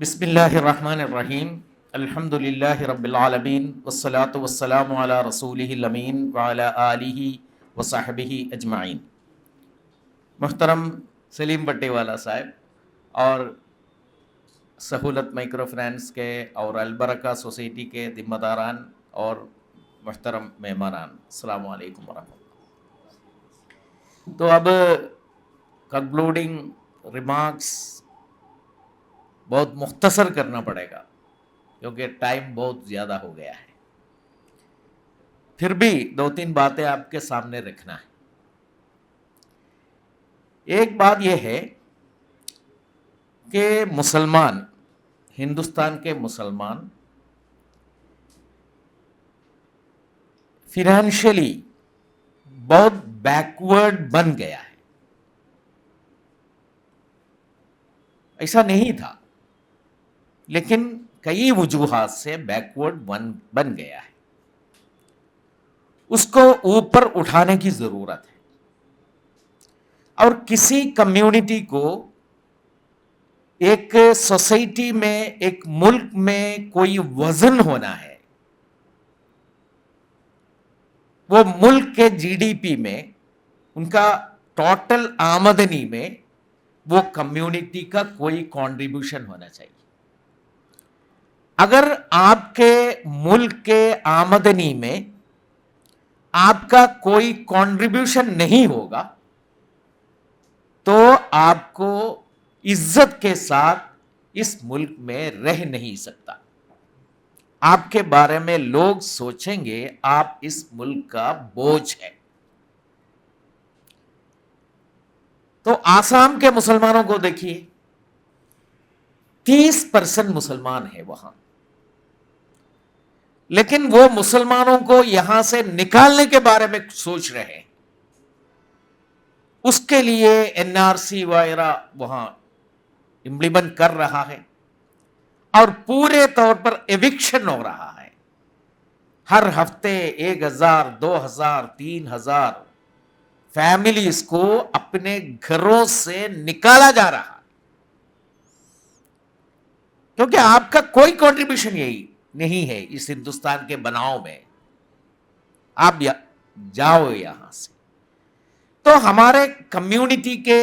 बिस्मिल्लाहिर्रहमानिर्रहीम अल्हम्दुलिल्लाहि रब्बिल आलमीन वस्सलातु वस्सलामु अला रसूलिहिल अमीन व अला आलिहि व सहबिहि अजमाइन। मुहतरम सलीम बट्टीवाला साहब और सहूलत माइक्रो फाइनेंस के और अलबरका सोसाइटी के जिम्मेदारान और मुहतरम मेहमानान, अस्सलामु अलैकुम वरहमतुल्लाह। तो अब कंक्लूडिंग रिमार्क्स बहुत मुख्तसर करना पड़ेगा क्योंकि टाइम बहुत ज़्यादा हो गया है। फिर भी दो तीन बातें आपके सामने रखना है। एक बात यह है कि मुसलमान, हिंदुस्तान के मुसलमान फिनेंशियली बहुत बैकवर्ड बन गया है। ऐसा नहीं था, लेकिन कई वजूहात से बैकवर्ड बन गया है। उसको ऊपर उठाने की जरूरत है और किसी कम्युनिटी को, एक सोसाइटी में, एक मुल्क में कोई वजन होना है। वो मुल्क के जीडीपी में, उनका टोटल आमदनी में वो कम्युनिटी का कोई कंट्रीब्यूशन होना चाहिए। अगर आपके मुल्क के आमदनी में आपका कोई कंट्रीब्यूशन नहीं होगा तो आपको इज्जत के साथ इस मुल्क में रह नहीं सकता। आपके बारे में लोग सोचेंगे आप इस मुल्क का बोझ है। तो आसाम के मुसलमानों को देखिए, 30% मुसलमान है वहां, लेकिन वो मुसलमानों को यहां से निकालने के बारे में सोच रहे हैं। उसके लिए एनआरसी वगैरह वहां इम्प्लीमेंट कर रहा है और पूरे तौर पर एविक्शन हो रहा है। हर हफ्ते 1000, 2000, 3000 फैमिलीज को अपने घरों से निकाला जा रहा है क्योंकि आपका कोई कंट्रीब्यूशन यही नहीं है इस हिंदुस्तान के बनाव में। आप जाओ यहां से। तो हमारे कम्युनिटी के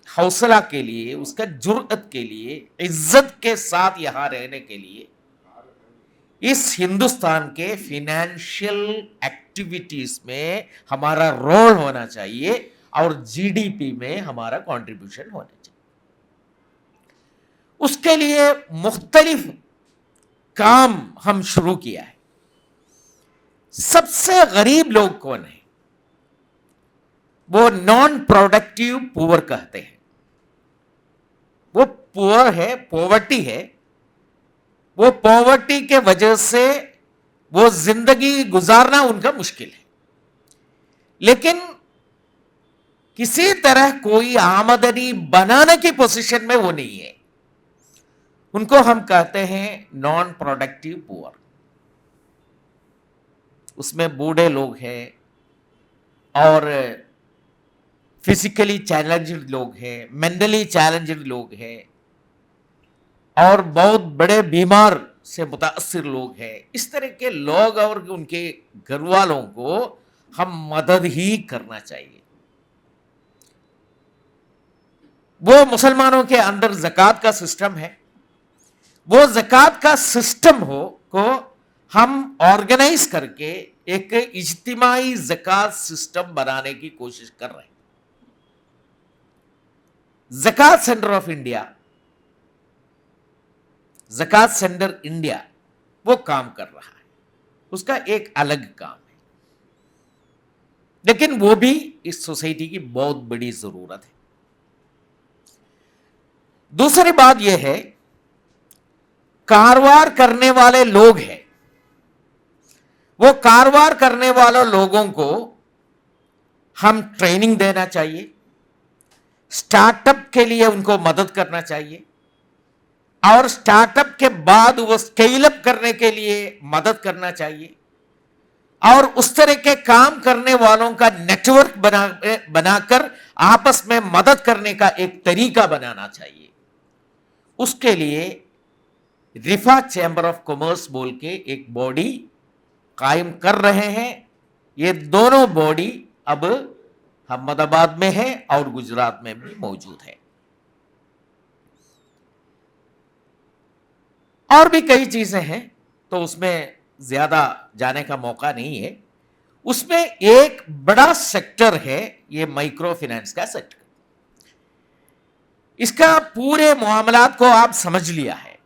हौसला के लिए, उसका जुर्अत के लिए, इज्जत के साथ यहां रहने के लिए इस हिंदुस्तान के फिनेंशियल एक्टिविटीज में हमारा रोल होना चाहिए और जीडीपी में हमारा कंट्रीब्यूशन होना चाहिए। उसके लिए मुख्तलिफ काम हम शुरू किया है। सबसे गरीब लोग कौन है? वो नॉन प्रोडक्टिव पुअर कहते हैं। वो पुअर है, पॉवर्टी है। वो पॉवर्टी के वजह से वो जिंदगी गुजारना उनका मुश्किल है, लेकिन किसी तरह कोई आमदनी बनाने की पोजीशन में वो नहीं है। उनको हम कहते हैं नॉन प्रोडक्टिव पुअर। उसमें बूढ़े लोग हैं और फिजिकली चैलेंज्ड लोग हैं, मेंटली चैलेंज्ड लोग हैं और बहुत बड़े बीमार से मुतासिर लोग हैं। इस तरह के लोग और उनके घर वालों को हम मदद ही करना चाहिए। वो मुसलमानों के अंदर ज़कात का सिस्टम है। वो ज़कात का सिस्टम को हम ऑर्गेनाइज करके एक इज्तिमाई ज़कात सिस्टम बनाने की कोशिश कर रहे हैं। ज़कात सेंटर ऑफ इंडिया, ज़कात सेंटर इंडिया वो काम कर रहा है, उसका एक अलग काम है, लेकिन वो भी इस सोसाइटी की बहुत बड़ी जरूरत है। दूसरी बात यह है, कारोबार करने वाले लोग हैं, वो कारोबार करने वाले लोगों को हम ट्रेनिंग देना चाहिए, स्टार्टअप के लिए उनको मदद करना चाहिए और स्टार्टअप के बाद वो स्केल अप करने के लिए मदद करना चाहिए और उस तरह के काम करने वालों का नेटवर्क बनाकर आपस में मदद करने का एक तरीका बनाना चाहिए। उसके लिए रिफा चैम्बर ऑफ कॉमर्स बोल के एक बॉडी कायम कर रहे हैं। ये दोनों बॉडी अब अहमदाबाद में है और गुजरात में भी मौजूद है। और भी कई चीजें हैं, तो उसमें ज्यादा जाने का मौका नहीं है। उसमें एक बड़ा सेक्टर है ये माइक्रो फाइनेंस का सेक्टर। इसका पूरे मामलात को आप समझ लिया है,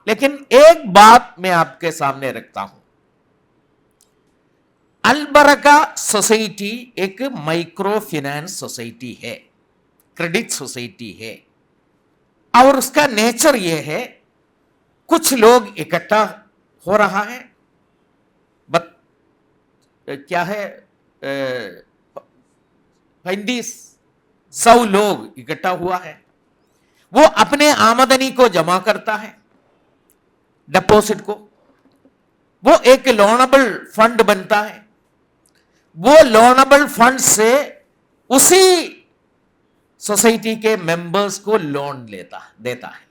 लेकिन एक बात मैं आपके सामने रखता हूं। अलबरका सोसाइटी एक माइक्रो फाइनेंस सोसाइटी है, क्रेडिट सोसाइटी है, और उसका नेचर यह है कुछ लोग इकट्ठा हो रहा है, क्या है 3500 लोग इकट्ठा हुआ है। वो अपने आमदनी को जमा करता है, डिपॉजिट को, वो एक लोनेबल फंड बनता है। वो लोनेबल फंड से उसी सोसाइटी के मेंबर्स को लोन देता है।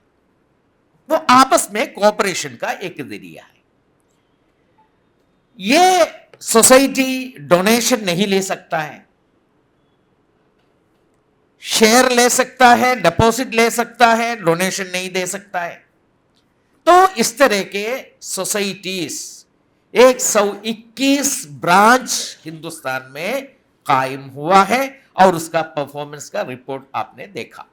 वो आपस में कोऑपरेशन का एक जरिया है। ये सोसाइटी डोनेशन नहीं ले सकता है, शेयर ले सकता है, डिपॉजिट ले सकता है, डोनेशन नहीं दे सकता है। तो इस तरह के सोसाइटीज 121 ब्रांच हिंदुस्तान में कायम हुआ है, और उसका परफॉर्मेंस का रिपोर्ट आपने देखा।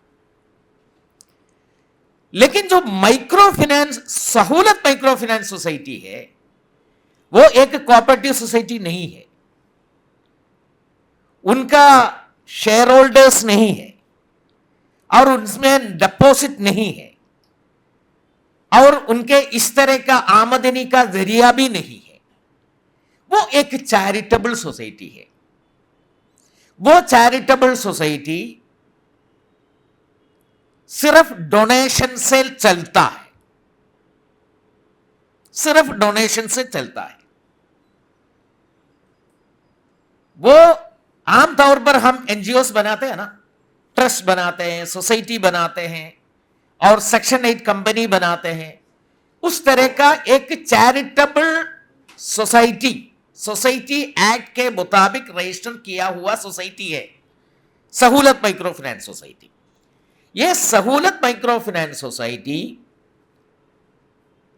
लेकिन जो माइक्रो फाइनेंस सहूलत माइक्रो फाइनेंस सोसाइटी है, वो एक कोऑपरेटिव सोसाइटी नहीं है। उनका शेयर होल्डर्स नहीं है, और उनमें डिपॉजिट नहीं है, और उनके इस तरह का आमदनी का जरिया भी नहीं है। वो एक चैरिटेबल सोसाइटी है। वो चैरिटेबल सोसाइटी सिर्फ डोनेशन से चलता है, सिर्फ डोनेशन से चलता है। वो आमतौर पर हम एनजीओस बनाते हैं ना, ट्रस्ट बनाते हैं, सोसाइटी बनाते हैं, और सेक्शन 8 कंपनी बनाते हैं। उस तरह का एक चैरिटेबल सोसाइटी एक्ट के मुताबिक रजिस्टर किया हुआ सोसाइटी है सहूलत माइक्रो फाइनेंस सोसाइटी। यह सहूलत माइक्रो फाइनेंस सोसाइटी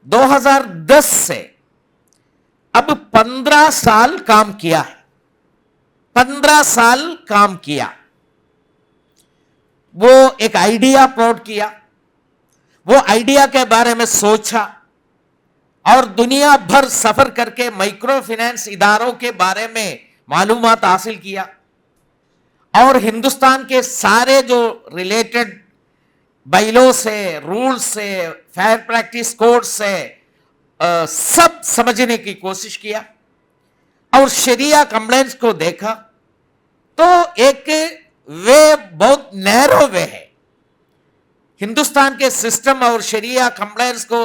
2010 से अब 15 साल काम किया है। 15 साल काम किया। वो एक आइडिया प्लॉट किया, वो आइडिया के बारे में सोचा, और दुनिया भर सफर करके माइक्रो फाइनेंस इदारों के बारे में मालूमात हासिल किया, और हिंदुस्तान के सारे जो रिलेटेड बाइलो से, रूल से, फेयर प्रैक्टिस कोड से सब समझने की कोशिश किया, और शरिया कंप्लेंट्स को देखा। तो एक वे बहुत नैरो वे है। हिंदुस्तान के सिस्टम और शरिया कंप्लेंट्स को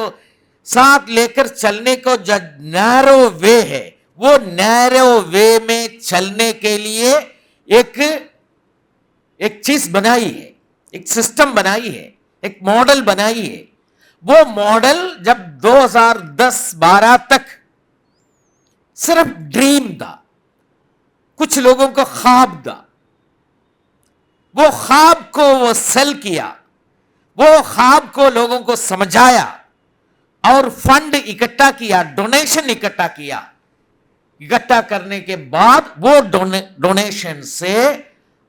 साथ लेकर चलने को जो नैरो वे है, वो नैरो वे में चलने के लिए एक चीज बनाई है, एक सिस्टम बनाई है, एक मॉडल बनाई है। वो मॉडल जब 2010-12 तक सिर्फ ड्रीम था, कुछ लोगों को ख्वाब था। वो ख्वाब को वो सेल किया, वो ख्वाब को लोगों को समझाया, और फंड इकट्ठा किया, डोनेशन इकट्ठा किया। इकट्ठा करने के बाद वो डोनेशन से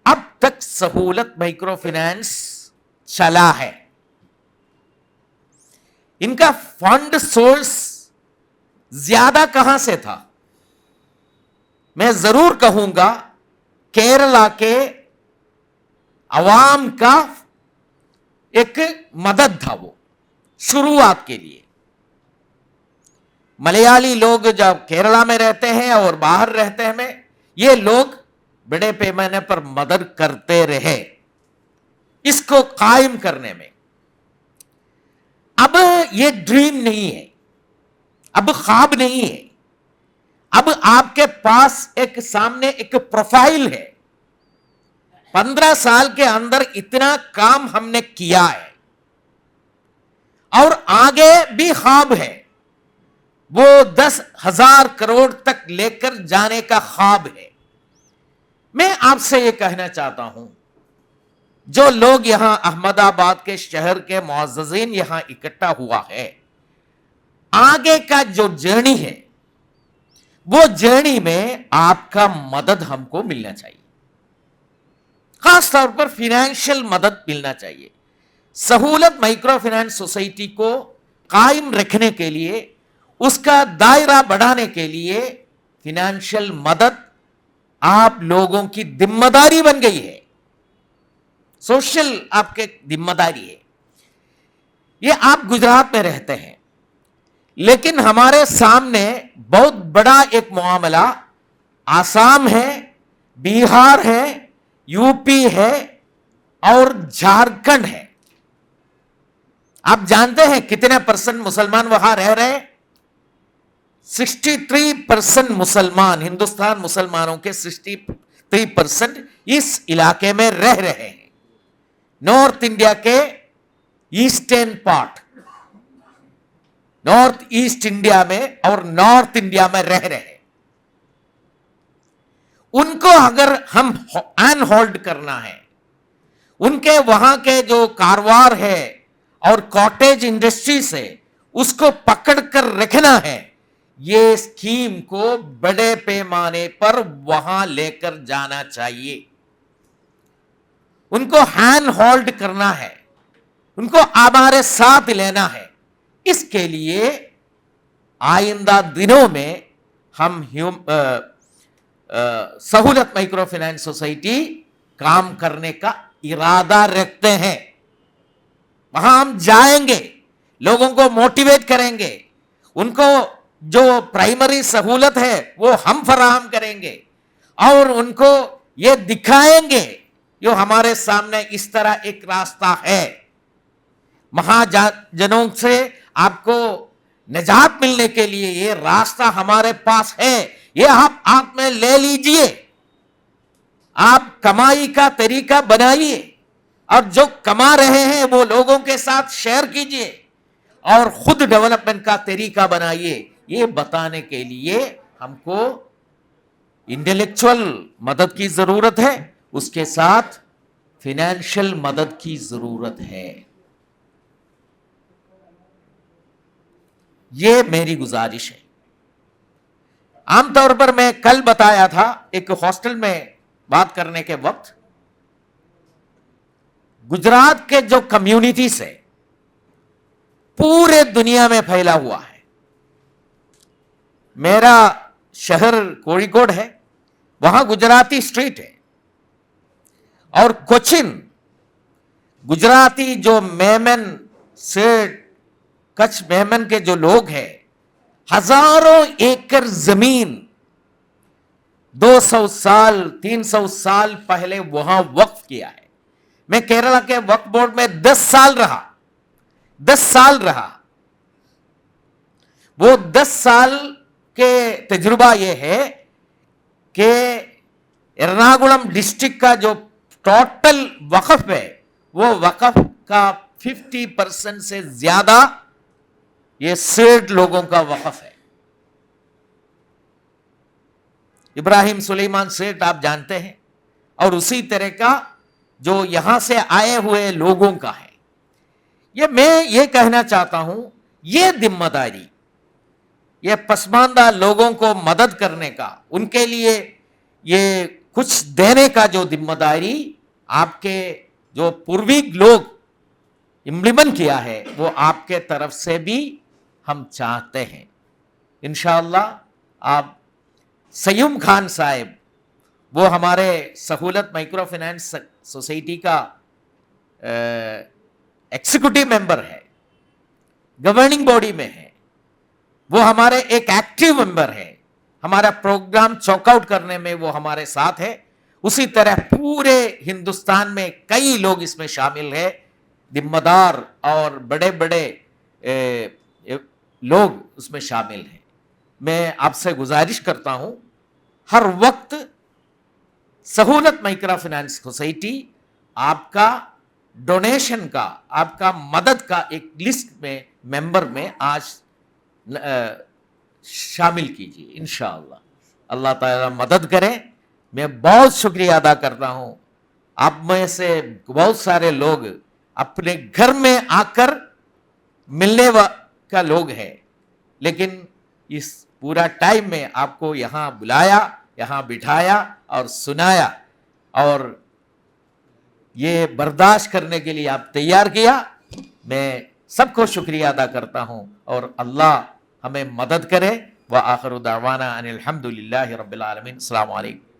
अब तक सहूलत माइक्रो फाइनेंस चला है। इनका फंड सोर्स ज्यादा कहां से था? मैं जरूर कहूंगा केरला के अवाम का एक मदद था वो शुरुआत के लिए। मलयाली लोग जब केरला में रहते हैं और बाहर रहते हैं, ये लोग बड़े पैमाने पर मदद करते रहे इसको कायम करने में। अब ये ड्रीम नहीं है, अब ख्वाब नहीं है, अब आपके पास एक सामने एक प्रोफाइल है। 15 साल के अंदर इतना काम हमने किया है। और आगे भी ख्वाब है, वो 10,000 करोड़ तक लेकर जाने का ख्वाब है। मैं आपसे ये कहना चाहता हूं, जो लोग यहां अहमदाबाद के शहर के मुअज़्ज़िज़ीन यहां इकट्ठा हुआ है, आगे का जो जर्नी है, वो जर्नी में आपका मदद हमको मिलना चाहिए। खास तौर पर फिनेंशियल मदद मिलना चाहिए। सहूलत माइक्रो फाइनेंस सोसाइटी को कायम रखने के लिए, उसका दायरा बढ़ाने के लिए फिनेंशियल मदद आप लोगों की जिम्मेदारी बन गई है, सोशल आपके जिम्मेदारी है। ये आप गुजरात में रहते हैं, लेकिन हमारे सामने बहुत बड़ा एक मामला आसाम है, बिहार है, यूपी है और झारखंड है। आप जानते हैं कितने परसेंट मुसलमान वहां रह रहे हैं? 63% मुसलमान, हिंदुस्तान मुसलमानों के 63% इस इलाके में रह रहे हैं। नॉर्थ इंडिया के eastern part, north east India में और नॉर्थ इंडिया में रह रहे हैं। उनको अगर हम अन होल्ड करना है, उनके वहां के जो कारोबार है और कॉटेज इंडस्ट्री से उसको पकड़कर रखना है, ये स्कीम को बड़े पैमाने पर वहां लेकर जाना चाहिए। उनको हैंड होल्ड करना है, उनको हमारे साथ लेना है। इसके लिए आइंदा दिनों में हम सहूलत माइक्रो फाइनेंस सोसाइटी काम करने का इरादा रखते हैं। वहां हम जाएंगे, लोगों को मोटिवेट करेंगे, उनको जो प्राइमरी सहूलत है वो हम फराहम करेंगे और उनको ये दिखाएंगे जो हमारे सामने इस तरह एक रास्ता है। महाजनों से आपको निजात मिलने के लिए ये रास्ता हमारे पास है, ये आप हाथ में ले लीजिए। आप कमाई का तरीका बनाइए और जो कमा रहे हैं वो लोगों के साथ शेयर कीजिए और खुद डेवलपमेंट का तरीका बनाइए। ये बताने के लिए हमको इंटेलेक्चुअल मदद की जरूरत है, उसके साथ फिनेंशियल मदद की जरूरत है। ये मेरी गुजारिश है। आमतौर पर मैं कल बताया था एक हॉस्टल में बात करने के वक्त, गुजरात के जो कम्युनिटीज है पूरे दुनिया में फैला हुआ है। मेरा शहर कोझिकोड है, वहां गुजराती स्ट्रीट है और कोचिन गुजराती जो मेमन सेठ कच्छ मेमन के जो लोग हैं, हजारों एकड़ जमीन 200 साल 300 साल पहले वहां वक्फ किया है। मैं केरला के वक्फ बोर्ड में 10 साल रहा। वो 10 साल के तजुर्बा यह है कि एर्नाकुलम डिस्ट्रिक्ट का जो टोटल वक्फ है, वो वक्फ का 50% से ज्यादा ये सेठ लोगों का वक्फ है। इब्राहिम सुलेमान सेठ आप जानते हैं, और उसी तरह का जो यहां से आए हुए लोगों का है। ये मैं ये कहना चाहता हूं, ये जिम्मेदारी, ये पसमानदा लोगों को मदद करने का, उनके लिए ये कुछ देने का जो जिम्मेदारी आपके जो पूर्विक लोग इम्प्लीमेंट किया है, वो आपके तरफ से भी हम चाहते हैं। इंशाअल्लाह आप सयूम खान साहब, वो हमारे सहूलत माइक्रो फाइनेंस सोसाइटी का एग्जीक्यूटिव मेंबर है, गवर्निंग बॉडी में है, वो हमारे एक एक्टिव मेंबर है। हमारा प्रोग्राम चॉकआउट करने में वो हमारे साथ है। उसी तरह पूरे हिंदुस्तान में कई लोग इसमें शामिल है, जिम्मेदार और बड़े बड़े लोग उसमें शामिल हैं। मैं आपसे गुजारिश करता हूं, हर वक्त सहूलत माइक्रो फाइनेंस सोसाइटी आपका डोनेशन का, आपका मदद का एक लिस्ट में, मेंबर में आज शामिल कीजिए इंशाअल्लाह। अल्लाह ताला मदद करे। मैं बहुत शुक्रिया अदा करता हूं, आप में से बहुत सारे लोग अपने घर में आकर मिलने का लोग हैं, लेकिन इस पूरा टाइम में आपको यहां बुलाया, यहां बिठाया और सुनाया, और ये बर्दाश्त करने के लिए आप तैयार किया। मैं सबको शुक्रिया अदा करता हूं, और अल्लाह हमें मदद करे। व आखिरु दावाना अनिल हम्दुलिल्लाहि रब्बिल आलमीन। अस्सलामु अलैकुम।